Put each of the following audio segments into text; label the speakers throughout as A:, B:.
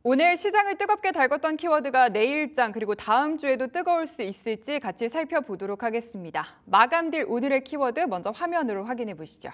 A: 오늘 시장을 뜨겁게 달궜던 키워드가 내일장 그리고 다음 주에도 뜨거울 수 있을지 같이 살펴보도록 하겠습니다. 마감될 오늘의 키워드 먼저 화면으로 확인해 보시죠.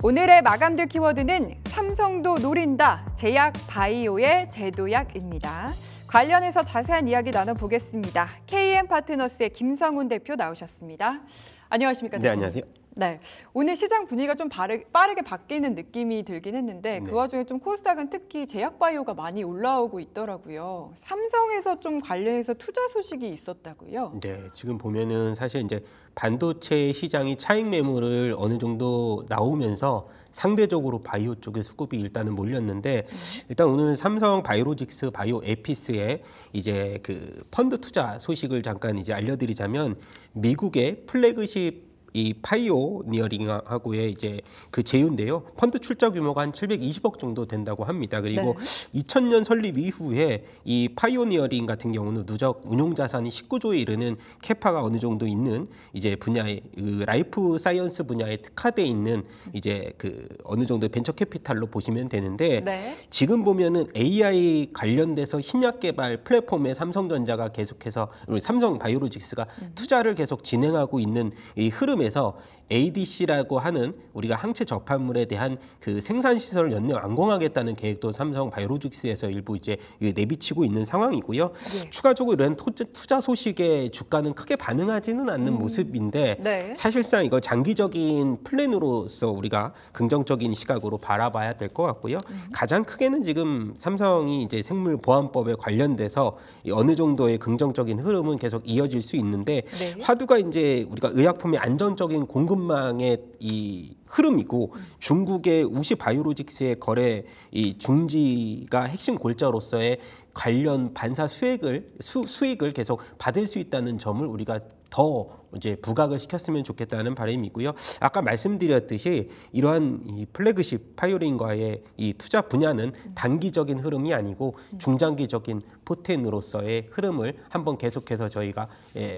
A: 오늘의 마감될 키워드는 삼성도 노린다, 제약 바이오의 제도약입니다. 관련해서 자세한 이야기 나눠보겠습니다. KM파트너스의 김성훈 대표 나오셨습니다. 안녕하십니까?
B: 네, 안녕하세요.
A: 네, 오늘 시장 분위기가 좀 빠르게 바뀌는 느낌이 들긴 했는데 그 와중에 좀 코스닥은 특히 제약바이오가 많이 올라오고 있더라고요. 삼성에서 좀 관련해서 투자 소식이 있었다고요?
B: 네, 지금 보면은 사실 이제 반도체 시장이 차익 매물을 어느 정도 나오면서 상대적으로 바이오 쪽의 수급이 일단은 몰렸는데 일단 오늘 삼성 바이오로직스 바이오 에피스의 이제 그 펀드 투자 소식을 잠깐 이제 알려드리자면 미국의 플래그십 이 파이오니어링하고의 이제 그 제휴인데요. 펀드 출자 규모가 한 720억 정도 된다고 합니다. 그리고 네. 2000년 설립 이후에 이 파이오니어링 같은 경우는 누적 운용 자산이 19조에 이르는 캐파가 어느 정도 있는 이제 분야의 그 라이프 사이언스 분야에 특화돼 있는 이제 그 어느 정도 벤처 캐피탈로 보시면 되는데 네. 지금 보면은 AI 관련돼서 신약 개발 플랫폼에 삼성전자가 계속해서 삼성 바이오로직스가 투자를 계속 진행하고 있는 이 흐름 에서 ADC라고 하는 우리가 항체 접합물에 대한 그 생산 시설을 연내 완공하겠다는 계획도 삼성 바이오로직스에서 일부 이제 내비치고 있는 상황이고요. 네. 추가적으로 이런 투자 소식에 주가는 크게 반응하지는 않는 모습인데 네. 사실상 이거 장기적인 플랜으로서 우리가 긍정적인 시각으로 바라봐야 될 것 같고요. 가장 크게는 지금 삼성이 이제 생물보안법에 관련돼서 어느 정도의 긍정적인 흐름은 계속 이어질 수 있는데 네. 화두가 이제 우리가 의약품의 안전적인 공급망의 이 흐름이고 중국의 우시 바이오로직스의 거래 이 중지가 핵심 골자로서의 관련 반사 수익을 계속 받을 수 있다는 점을 우리가 더 이제 부각을 시켰으면 좋겠다는 바람이고요. 아까 말씀드렸듯이 이러한 이 플래그십 파이오링과의 이 투자 분야는 단기적인 흐름이 아니고 중장기적인 포텐으로서의 흐름을 한번 계속해서 저희가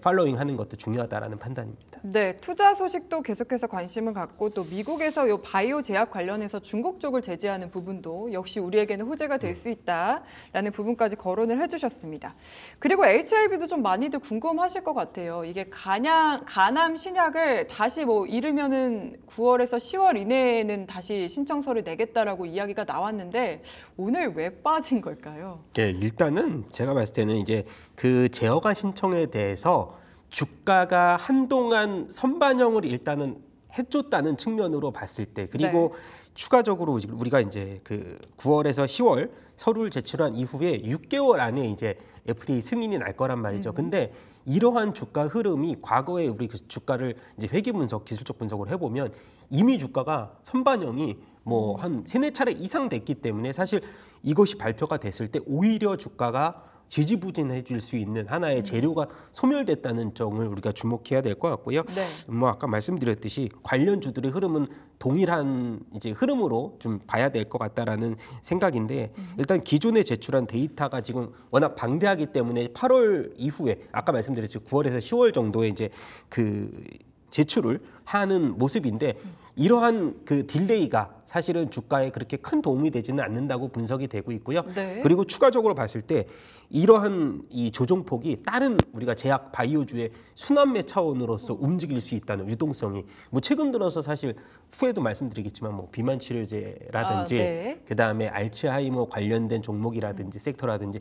B: 팔로잉하는 것도 중요하다라는 판단입니다.
A: 네, 투자 소식도 계속해서 관심을 갖고 또 미국에서 요 바이오 제약 관련해서 중국 쪽을 제재하는 부분도 역시 우리에게는 호재가 될 수 있다라는 부분까지 거론을 해주셨습니다. 그리고 HLB도 좀 많이들 궁금하실 것 같아요. 이게 간암 신약을 다시 뭐 이르면은 9월에서 10월 이내에는 다시 신청서를 내겠다라고 이야기가 나왔는데 오늘 왜 빠진 걸까요?
B: 네, 일단은 제가 봤을 때는 이제 그 제어가 신청에 대해서 주가가 한동안 선반영을 일단은 해줬다는 측면으로 봤을 때 그리고 네. 추가적으로 우리가 이제 그 9월에서 10월 서류를 제출한 이후에 6개월 안에 이제 FDA 승인이 날 거란 말이죠. 근데 이러한 주가 흐름이 과거에 우리 그 주가를 이제 회계 분석, 기술적 분석을 해보면 이미 주가가 선반영이 뭐 한 3-4차례 이상 됐기 때문에 사실 이것이 발표가 됐을 때 오히려 주가가 지지부진해질 수 있는 하나의 재료가 소멸됐다는 점을 우리가 주목해야 될 것 같고요. 네. 뭐 아까 말씀드렸듯이 관련주들의 흐름은 동일한 이제 흐름으로 좀 봐야 될 것 같다라는 생각인데 일단 기존에 제출한 데이터가 지금 워낙 방대하기 때문에 8월 이후에 아까 말씀드렸죠 9월에서 10월 정도에 이제 그 제출을 하는 모습인데 이러한 그 딜레이가 사실은 주가에 그렇게 큰 도움이 되지는 않는다고 분석이 되고 있고요. 네. 그리고 추가적으로 봤을 때 이러한 이 조정폭이 다른 우리가 제약 바이오주의 순환매 차원으로서 움직일 수 있다는 유동성이 뭐 최근 들어서 사실 후에도 말씀드리겠지만 뭐 비만 치료제라든지
A: 네.
B: 그다음에 알츠하이머 관련된 종목이라든지 섹터라든지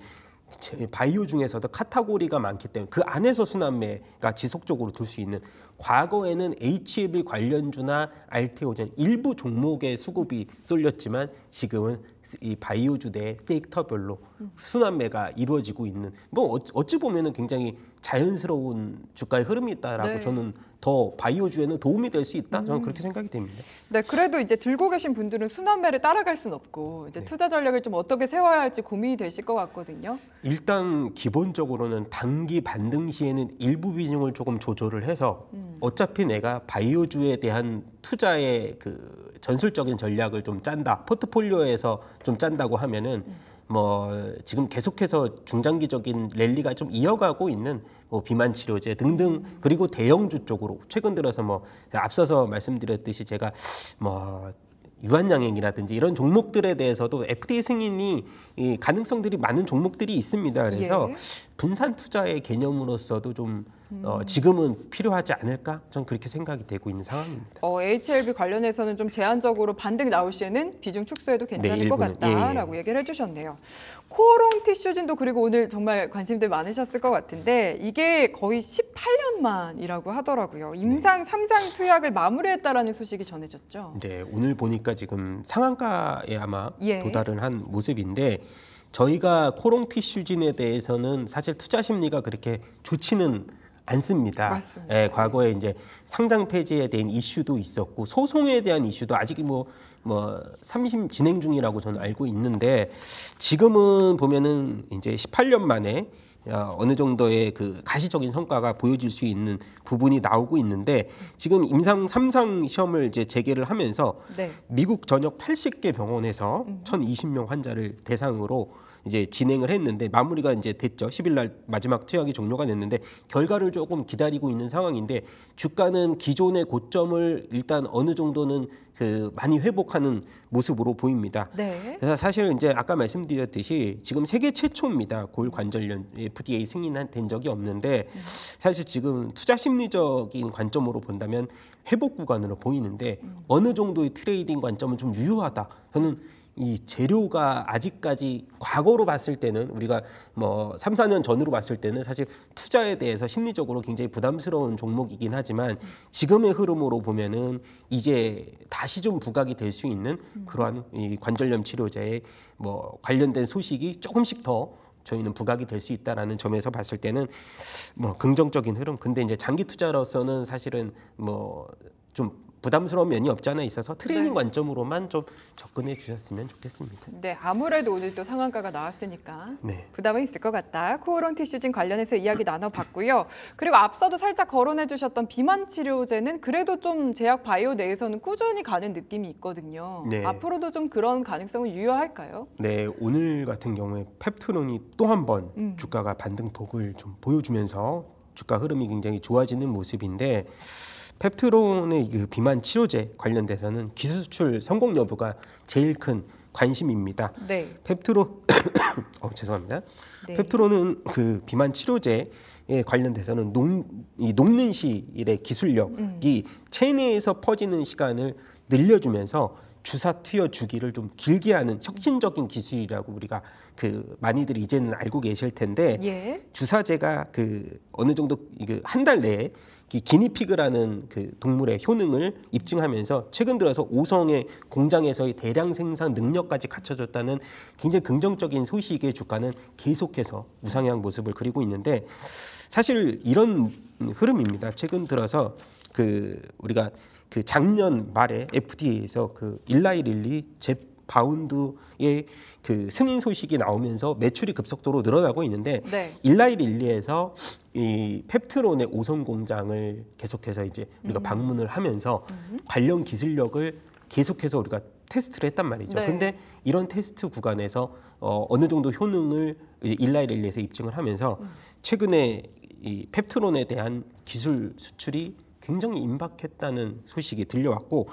B: 바이오 중에서도 카테고리가 많기 때문에 그 안에서 순환매가 지속적으로 돌 수 있는 과거에는 HLB 관련주나 알테오젠 일부 종목의 수급이 쏠렸지만 지금은 이 바이오주 내 섹터별로 순환매가 이루어지고 있는 뭐 어찌 보면은 굉장히 자연스러운 주가의 흐름이 있다라고 네. 저는 더 바이오주에는 도움이 될 수 있다. 저는 그렇게 생각이 됩니다.
A: 네, 그래도 이제 들고 계신 분들은 순환매를 따라갈 수는 없고 이제 네. 투자 전략을 좀 어떻게 세워야 할지 고민이 되실 것 같거든요.
B: 일단 기본적으로는 단기 반등 시에는 일부 비중을 조금 조절을 해서 어차피 내가 바이오주에 대한 투자의 그 전술적인 전략을 좀 짠다. 포트폴리오에서 좀 짠다고 하면은 뭐 지금 계속해서 중장기적인 랠리가 좀 이어가고 있는 뭐 비만 치료제 등등 그리고 대형주 쪽으로 최근 들어서 뭐 앞서서 말씀드렸듯이 제가 뭐 유한양행이라든지 이런 종목들에 대해서도 FDA 승인이 이 가능성들이 많은 종목들이 있습니다. 그래서
A: 예.
B: 분산 투자의 개념으로서도 좀 지금은 필요하지 않을까? 저는 그렇게 생각이 되고 있는 상황입니다.
A: HLB 관련해서는 좀 제한적으로 반등이 나올 시에는 비중 축소해도 괜찮을
B: 네,
A: 것
B: 일부는.
A: 같다라고 얘기를 해주셨네요. 코오롱 티슈진도 그리고 오늘 정말 관심들 많으셨을 것 같은데 이게 거의 18년 만이라고 하더라고요. 임상 3상 투약을 마무리했다라는 소식이 전해졌죠.
B: 네, 오늘 보니까 지금 상한가에 아마
A: 예.
B: 도달을 한 모습인데 저희가 코롱 티슈진에 대해서는 사실 투자 심리가 그렇게 좋지는 않습니다.
A: 맞습니다.
B: 예, 과거에 이제 상장 폐지에 대한 이슈도 있었고 소송에 대한 이슈도 아직 뭐 3심 진행 중이라고 저는 알고 있는데 지금은 보면은 이제 18년 만에 어느 정도의 그 가시적인 성과가 보여질 수 있는 부분이 나오고 있는데 지금 임상 3상 시험을 이제 재개를 하면서
A: 네.
B: 미국 전역 80개 병원에서 1,020명 환자를 대상으로 이제 진행을 했는데 마무리가 이제 됐죠. 10일 날 마지막 투약이 종료가 됐는데 결과를 조금 기다리고 있는 상황인데 주가는 기존의 고점을 일단 어느 정도는 그 많이 회복하는 모습으로 보입니다.
A: 네.
B: 그래서 사실 이제 아까 말씀드렸듯이 지금 세계 최초입니다. 골관절염 FDA 승인된 적이 없는데 사실 지금 투자 심리적인 관점으로 본다면 회복 구간으로 보이는데 어느 정도의 트레이딩 관점은 좀 유효하다. 저는 이 재료가 아직까지 과거로 봤을 때는 우리가 뭐 3, 4년 전으로 봤을 때는 사실 투자에 대해서 심리적으로 굉장히 부담스러운 종목이긴 하지만 지금의 흐름으로 보면은 이제 다시 좀 부각이 될 수 있는 그러한 이 관절염 치료제에 뭐 관련된 소식이 조금씩 더 저희는 부각이 될 수 있다라는 점에서 봤을 때는 뭐 긍정적인 흐름. 근데 이제 장기 투자로서는 사실은 뭐 좀 부담스러운 면이 없지 않아 있어서 트레이닝
A: 네.
B: 관점으로만 좀 접근해 주셨으면 좋겠습니다.
A: 네, 아무래도 오늘 또 상한가가 나왔으니까
B: 네.
A: 부담은 있을 것 같다. 코오롱 티슈진 관련해서 이야기 나눠봤고요. 그리고 앞서도 살짝 거론해 주셨던 비만 치료제는 그래도 좀 제약 바이오 내에서는 꾸준히 가는 느낌이 있거든요.
B: 네.
A: 앞으로도 좀 그런 가능성은 유효할까요?
B: 네, 오늘 같은 경우에 펩트론이 또 한 번 주가가 반등폭을 좀 보여주면서 주가 흐름이 굉장히 좋아지는 모습인데 펩트론의 그 비만 치료제 관련돼서는 기술 수출 성공 여부가 제일 큰 관심입니다.
A: 네.
B: 펩트론 죄송합니다.
A: 네.
B: 펩트론은 그 비만 치료제에 관련돼서는 녹는 시일의 기술력이 체내에서 퍼지는 시간을 늘려주면서 주사 투여 주기를 좀 길게 하는 혁신적인 기술이라고 우리가 그 많이들 이제는 알고 계실 텐데
A: 예.
B: 주사제가 그 어느 정도 한 달 내에 이 기니피그라는 그 동물의 효능을 입증하면서 최근 들어서 오성의 공장에서의 대량 생산 능력까지 갖춰졌다는 굉장히 긍정적인 소식의 주가는 계속해서 우상향 모습을 그리고 있는데 사실 이런 흐름입니다. 최근 들어서 그 우리가 그 작년 말에 FDA에서 그 일라이 릴리 잽바운드의 그 승인 소식이 나오면서 매출이 급속도로 늘어나고 있는데
A: 네.
B: 일라이 릴리에서 이 펩트론의 오성 공장을 계속해서 이제 우리가 방문을 하면서 관련 기술력을 계속해서 우리가 테스트를 했단 말이죠.
A: 네.
B: 근데 이런 테스트 구간에서 어느 정도 효능을 이제 일라이 릴리에서 입증을 하면서 최근에 이 펩트론에 대한 기술 수출이 굉장히 임박했다는 소식이 들려왔고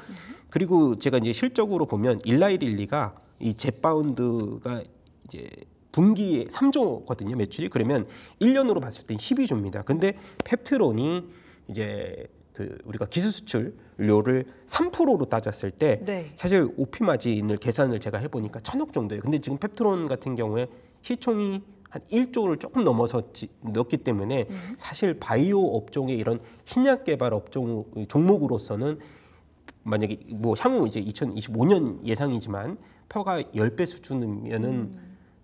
B: 그리고 제가 이제 실적으로 보면 일라이 릴리가 이 젯바운드가 이제 분기에 3조거든요 매출이. 그러면 1년으로 봤을 땐 12조입니다. 근데 펩트론이 이제 그 우리가 기술 수출료를 3%로 따졌을 때
A: 네.
B: 사실 오피 마진을 계산을 제가 해보니까 1,000억 정도예요. 근데 지금 펩트론 같은 경우에 시총이 한 1조를 조금 넘었기 때문에 사실 바이오 업종의 이런 신약 개발 업종 종목으로서는 만약에 뭐 향후 이제 2025년 예상이지만 퍼가 10배 수준이면은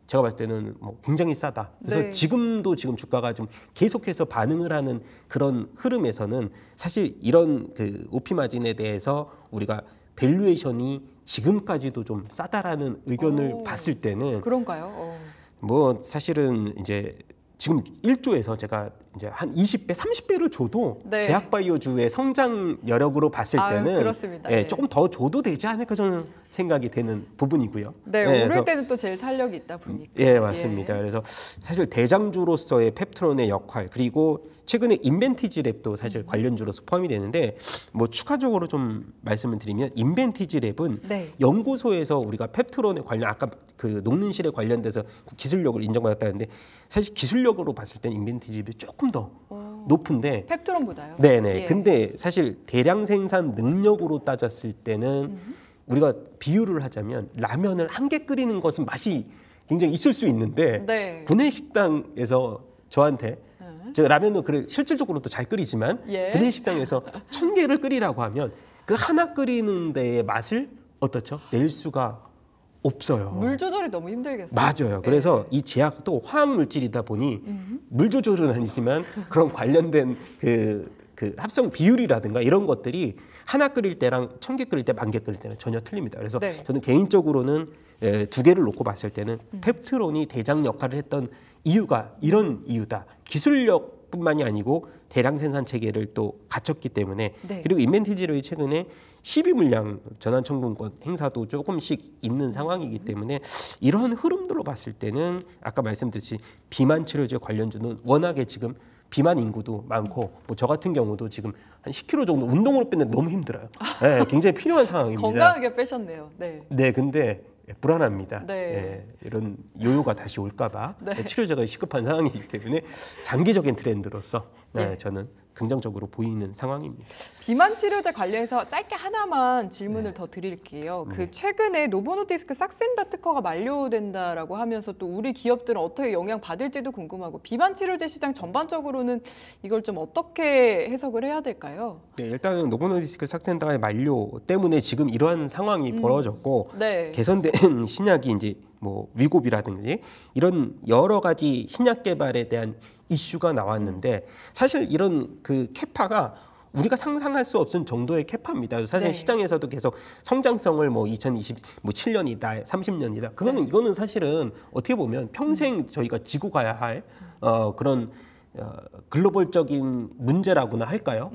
B: 제가 봤을 때는 뭐 굉장히 싸다. 그래서
A: 네.
B: 지금 주가가 좀 계속해서 반응을 하는 그런 흐름에서는 사실 이런 그 오피 마진에 대해서 우리가 밸류에이션이 지금까지도 좀 싸다라는 의견을
A: 오.
B: 봤을 때는
A: 그런가요?
B: 뭐 사실은 이제 지금 1조에서 제가 이제 한 20배, 30배를 줘도
A: 네.
B: 제약바이오주의 성장 여력으로 봤을
A: 아유,
B: 때는
A: 그렇습니다.
B: 예,
A: 네.
B: 조금 더 줘도 되지 않을까 저는 생각이 되는 부분이고요.
A: 네,
B: 네,
A: 오를 때는 또 제일 탄력이 있다 보니까.
B: 예, 맞습니다. 그래서 사실 대장주로서의 펩트론의 역할 그리고 최근에 인벤티지 랩도 사실 관련주로서 포함이 되는데 뭐 추가적으로 좀 말씀을 드리면 인벤티지 랩은
A: 네.
B: 연구소에서 우리가 펩트론에 관련 아까 그 녹는실에 관련돼서 기술력을 인정받았다는데 사실 기술력으로 봤을 때는 인벤티지 랩이 조금 더 높은데
A: 펩트론보다요.
B: 네네.
A: 예.
B: 근데 사실 대량 생산 능력으로 따졌을 때는 우리가 비유를 하자면 라면을 한 개 끓이는 것은 맛이 굉장히 있을 수 있는데
A: 네.
B: 구내식당에서 저한테 제가 라면도 그래 실질적으로도 잘 끓이지만
A: 예.
B: 구내식당에서 1000개를 끓이라고 하면 그 하나 끓이는 데의 맛을 어떻죠? 낼 수가 없어요.
A: 물 조절이 너무 힘들겠어요.
B: 맞아요. 그래서 이 제약도 화학 물질이다 보니 물 조절은 아니지만 그런 관련된 그 합성 비율이라든가 이런 것들이 하나 끓일 때랑 1000개 끓일 때, 10,000개 끓일 때는 전혀 틀립니다. 그래서
A: 네.
B: 저는 개인적으로는 두 개를 놓고 봤을 때는 펩트론이 대장 역할을 했던 이유가 이런 이유다. 기술력뿐만이 아니고 대량 생산 체계를 또 갖췄기 때문에
A: 네.
B: 그리고 인벤티지로이 최근에 12물량 전환 청구권 행사도 조금씩 있는 상황이기 때문에 이러한 흐름들로 봤을 때는 아까 말씀드렸듯이 비만 치료제 관련주는 워낙에 지금 비만 인구도 많고 뭐 저 같은 경우도 지금 한 10kg 정도 운동으로 빼는 너무 힘들어요. 네, 굉장히 필요한 상황입니다.
A: 건강하게 빼셨네요. 네.
B: 네, 근데 불안합니다.
A: 네.
B: 예, 이런 요요가 다시 올까봐
A: 네.
B: 치료제가 시급한 상황이기 때문에 장기적인 트렌드로서
A: 네.
B: 저는 긍정적으로 보이는 상황입니다.
A: 비만 치료제 관련해서 짧게 하나만 질문을 더 드릴게요. 그 최근에 노보노디스크 삭센다 특허가 만료된다라고 하면서 또 우리 기업들은 어떻게 영향 받을지도 궁금하고 비만 치료제 시장 전반적으로는 이걸 좀 어떻게 해석을 해야 될까요?
B: 네, 일단은 노보노디스크 삭센다의 만료 때문에 지금 이러한 상황이 벌어졌고
A: 네.
B: 개선된 신약이 이제 뭐 위고비라든지 이런 여러 가지 신약 개발에 대한 이슈가 나왔는데 사실 이런 그 캐파가 우리가 상상할 수 없은 정도의 캐파입니다. 사실
A: 네.
B: 시장에서도 계속 성장성을 뭐 2027년이다, 30년이다. 그거는 이거는 사실은 어떻게 보면 평생 저희가 지고 가야 할 그런 글로벌적인 문제라고나 할까요?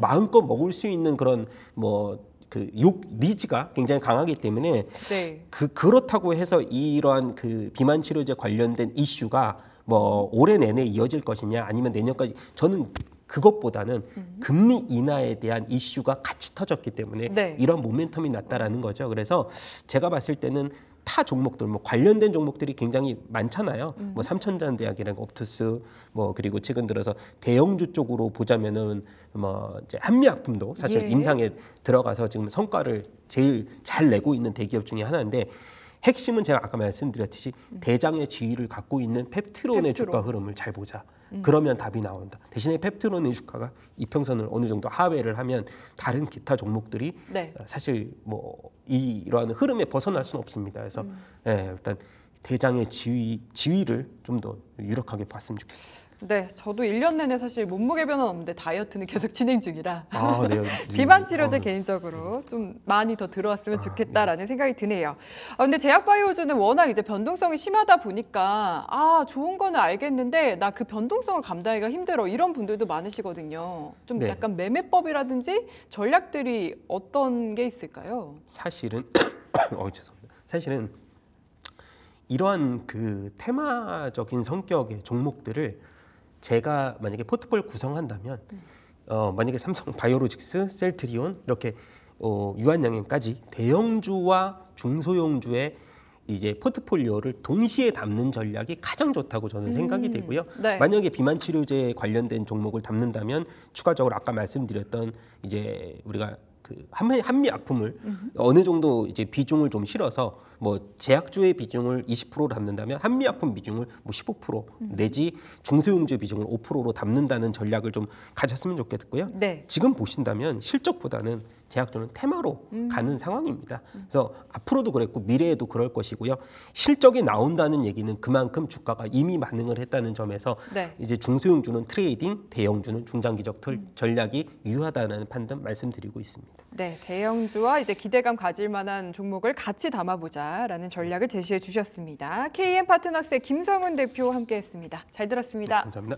B: 마음껏 먹을 수 있는 그런 뭐 그 니즈가 굉장히 강하기 때문에
A: 네.
B: 그렇다고 해서 이러한 그 비만 치료제 관련된 이슈가 뭐 올해 내내 이어질 것이냐 아니면 내년까지 저는 그것보다는 금리 인하에 대한 이슈가 같이 터졌기 때문에
A: 네.
B: 이런 모멘텀이 났다라는 거죠. 그래서 제가 봤을 때는 타 종목들 뭐 관련된 종목들이 굉장히 많잖아요. 뭐 삼천자대학이랑 옵투스 뭐 그리고 최근 들어서 대형주 쪽으로 보자면은 뭐 이제 한미약품도 사실
A: 예.
B: 임상에 들어가서 지금 성과를 제일 잘 내고 있는 대기업 중에 하나인데 핵심은 제가 아까 말씀드렸듯이 대장의 지위를 갖고 있는 펩트론의
A: 펩트론.
B: 주가 흐름을 잘 보자. 그러면 답이 나온다. 대신에 펩트론의 주가가 이평선을 어느 정도 하회를 하면 다른 기타 종목들이
A: 네.
B: 사실 뭐 이러한 흐름에 벗어날 수는 없습니다. 그래서 일단 대장의 지위를 좀 더 유력하게 봤으면 좋겠습니다.
A: 네, 저도 1년 내내 사실 몸무게 변화는 없는데 다이어트는 계속 진행 중이라
B: 아, 네.
A: 비만 치료제 개인적으로 좀 많이 더 들어왔으면 좋겠다라는 생각이 드네요. 근데 제약바이오주는 워낙 이제 변동성이 심하다 보니까 좋은 거는 알겠는데 나 그 변동성을 감당하기가 힘들어 이런 분들도 많으시거든요. 좀
B: 네.
A: 약간 매매법이라든지 전략들이 어떤 게 있을까요?
B: 사실은 죄송합니다. 사실은 이러한 그 테마적인 성격의 종목들을 제가 만약에 포트폴리오 구성한다면 만약에 삼성 바이오로직스, 셀트리온 이렇게 유한양행까지 대형주와 중소형주의 이제 포트폴리오를 동시에 담는 전략이 가장 좋다고 저는 생각이 되고요.
A: 네.
B: 만약에 비만 치료제에 관련된 종목을 담는다면 추가적으로 아까 말씀드렸던 이제 우리가 그 한미약품을 어느 정도 이제 비중을 좀 실어서 뭐 제약주의 비중을 20%로 담는다면 한미약품 비중을 뭐 15% 내지 중소형주 비중을 5%로 담는다는 전략을 좀 가졌으면 좋겠고요.
A: 네.
B: 지금 보신다면 실적보다는 제약주는 테마로 가는 상황입니다. 그래서 앞으로도 그랬고 미래에도 그럴 것이고요. 실적이 나온다는 얘기는 그만큼 주가가 이미 반응을 했다는 점에서
A: 네.
B: 이제 중소형주는 트레이딩, 대형주는 중장기적 전략이 유효하다는 판단 말씀드리고 있습니다.
A: 네, 대형주와 이제 기대감 가질 만한 종목을 같이 담아보자라는 전략을 제시해 주셨습니다. KM 파트너스의 김성훈 대표 함께했습니다. 잘 들었습니다.
B: 감사합니다.